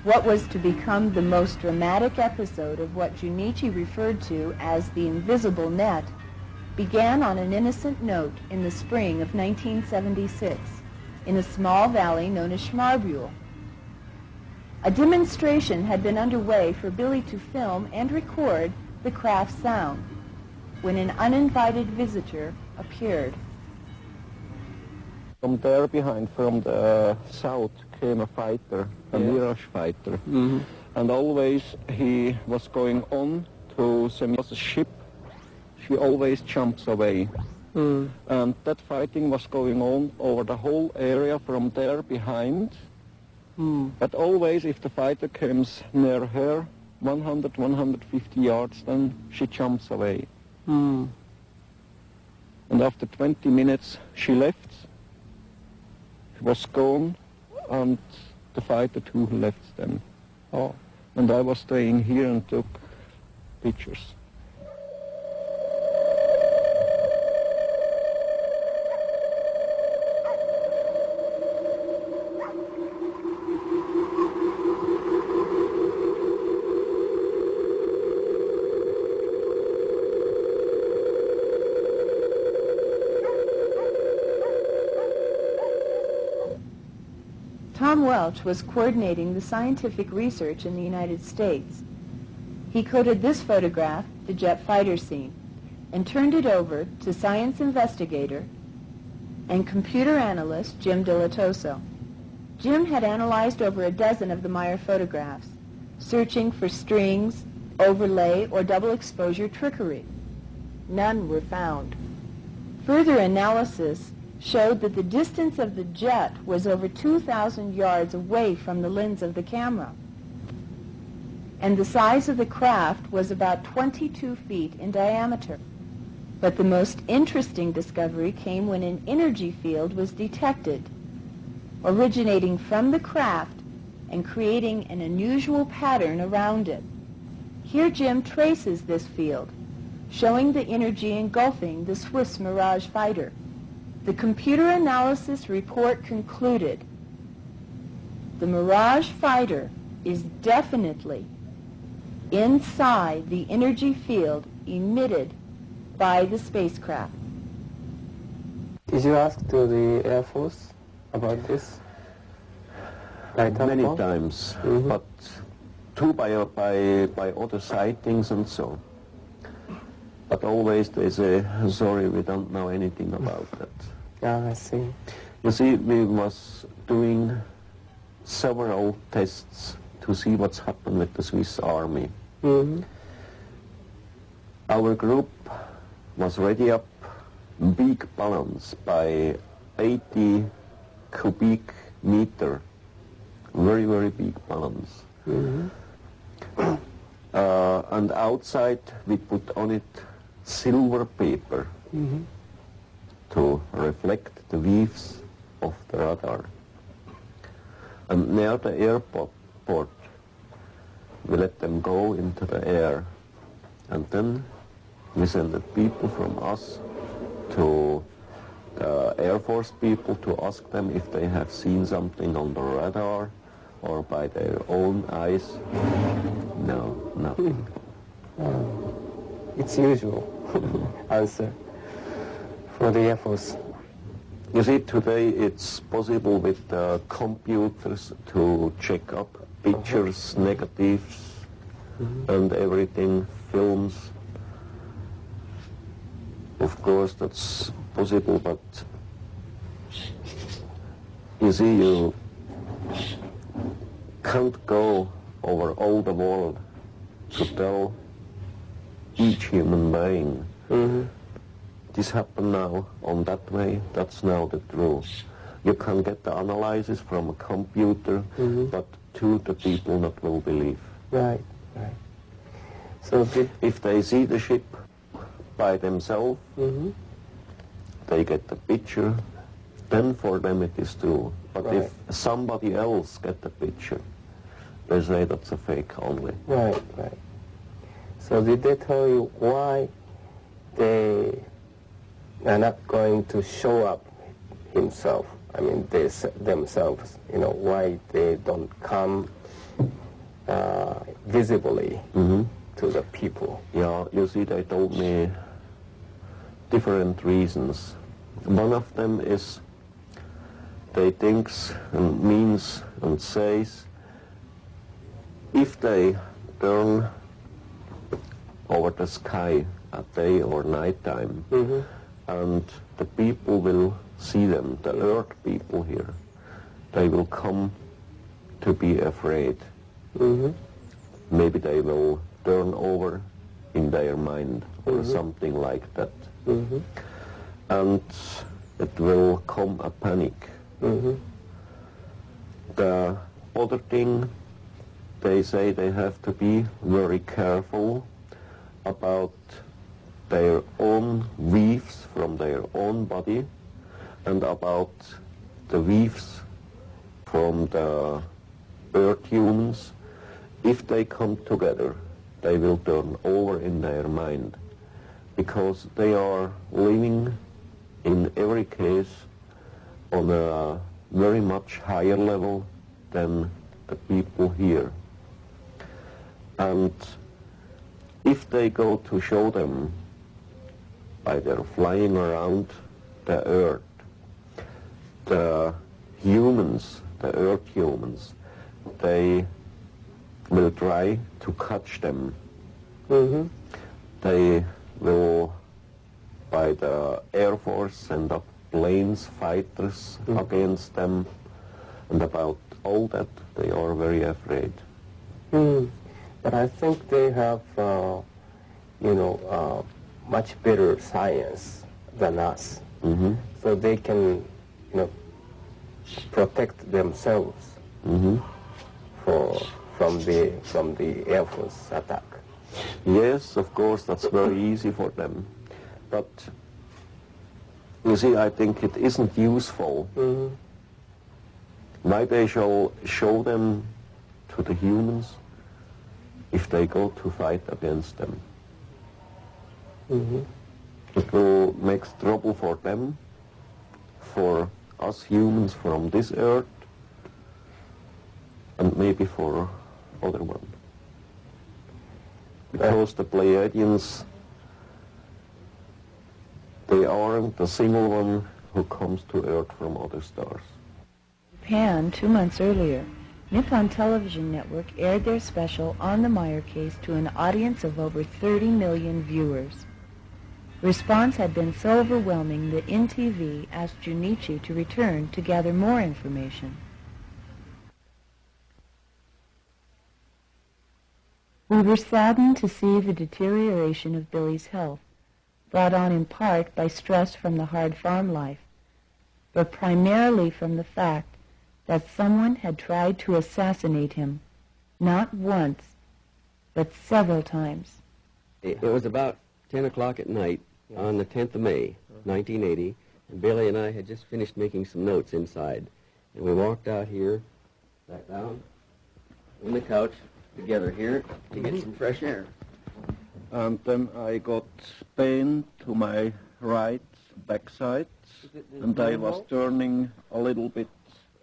What was to become the most dramatic episode of what Junichi referred to as the invisible net began on an innocent note in the spring of 1976 in a small valley known as Schmarbühl. A demonstration had been underway for Billy to film and record the craft's sound when an uninvited visitor appeared. From there behind, from the south, came a fighter, a Mirage fighter. And always he was going on to a ship. She always jumps away. And that fighting was going on over the whole area from there behind. But always if the fighter comes near her, 100, 150 yards, then she jumps away. And after 20 minutes she left. She was gone, and the fighter too left then. And I was staying here and took pictures. Tom Welch was coordinating the scientific research in the United States. He coded this photograph, the jet fighter scene, and turned it over to science investigator and computer analyst Jim Dilatoso. Jim had analyzed over a dozen of the Meier photographs, searching for strings, overlay, or double exposure trickery. None were found. Further analysis showed that the distance of the jet was over 2,000 yards away from the lens of the camera. And the size of the craft was about 22 feet in diameter. But the most interesting discovery came when an energy field was detected, originating from the craft and creating an unusual pattern around it. Here Jim traces this field, showing the energy engulfing the Swiss Mirage fighter. The computer analysis report concluded the Mirage fighter is definitely inside the energy field emitted by the spacecraft. Did you ask to the Air Force about this? Many times, but too by other sightings and so. But always they say, sorry, we don't know anything about that. Yeah, I see. You see, we was doing several tests to see what's happened with the Swiss Army. Our group was ready up big balloons by 80 cubic meter, very, very big balloons. And outside we put on it silver paper to reflect the waves of the radar. And near the airport, we let them go into the air. And then we send the people from us to the Air Force people to ask them if they have seen something on the radar or by their own eyes. No, nothing. It's usual answer for the Air Force. You see, today it's possible with computers to check up pictures, negatives, and everything, films. Of course, that's possible, but you see, you can't go over all the world to tell each human being. This happened now on that way, that's now the truth. You can get the analysis from a computer, but to the people not will believe. Right, right. So if they see the ship by themselves, they get the picture, then for them it is true. But if somebody else get the picture, they say that's a fake only. Right, right. So did they tell you why they are not going to show up himself? I mean, they themselves, you know, why they don't come visibly to the people. Yeah, you see, they told me different reasons. One of them is they thinks and means and says if they turn over the sky at day or night time and the people will see them, the earth people here, they will come to be afraid. Maybe they will turn over in their mind or something like that. And it will come a panic. The other thing, they say they have to be very careful about their own weaves from their own body and about the weaves from the earth humans. If they come together, they will turn over in their mind, because they are living in every case on a very much higher level than the people here. And if they go to show them by their flying around the earth, the humans, the earth humans, they will try to catch them. They will, by the Air Force, send up planes, fighters against them, and about all that they are very afraid. But I think they have, much better science than us, so they can, protect themselves from the Air Force attack. Yes, of course, that's very easy for them. But, you see, I think it isn't useful. Why they shall show them to the humans if they go to fight against them. It will make trouble for them, for us humans from this earth, and maybe for other one. Because the Pleiadians, they aren't the single one who comes to Earth from other stars. Japan, 2 months earlier, Nippon Television Network aired their special on the Meier case to an audience of over 30 million viewers. Response had been so overwhelming that NTV asked Junichi to return to gather more information. We were saddened to see the deterioration of Billy's health, brought on in part by stress from the hard farm life, but primarily from the fact that someone had tried to assassinate him, not once, but several times. It was about 10 o'clock at night on the 10th of May, 1980, and Billy and I had just finished making some notes inside. And we walked out here, back down, on the couch, together here, to get some fresh air. And then I got pain to my right backside, and I was turning a little bit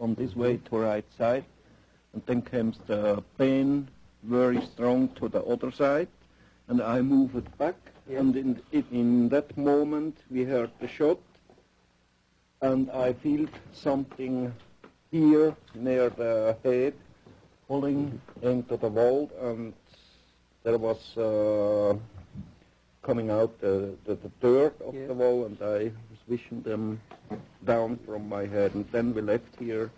on this way to right side, and then came the pain very strong to the other side, and I moved it back, and in that moment we heard the shot, and I felt something here near the head pulling into the wall, and there was coming out the dirt of the wall, and I was wishing them down from my head. And then we left here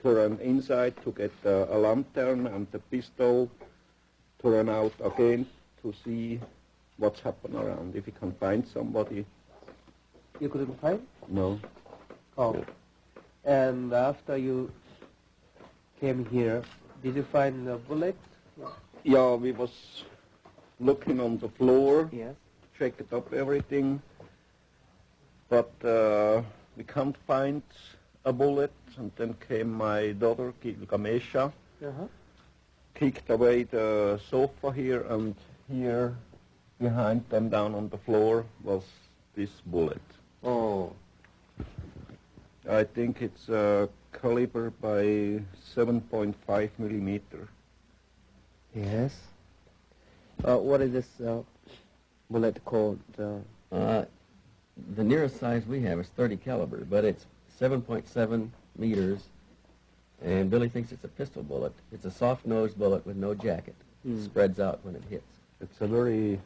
to run inside to get a lantern and the pistol, to run out again to see what's happened around, if we can find somebody. You couldn't find? No. Oh. No. And after you came here, did you find a bullet? Yeah, we was looking on the floor, Yes. checked up everything, but we can't find a bullet. And then came my daughter, Gilgamesha, kicked away the sofa here, and here behind them down on the floor was this bullet. Oh. I think it's caliber by 7.5 millimeter. Yes. What is this bullet called? The nearest size we have is 30 caliber, but it's 7.7 meters, and Billy thinks it's a pistol bullet. It's a soft-nosed bullet with no jacket. Spreads out when it hits. It's a very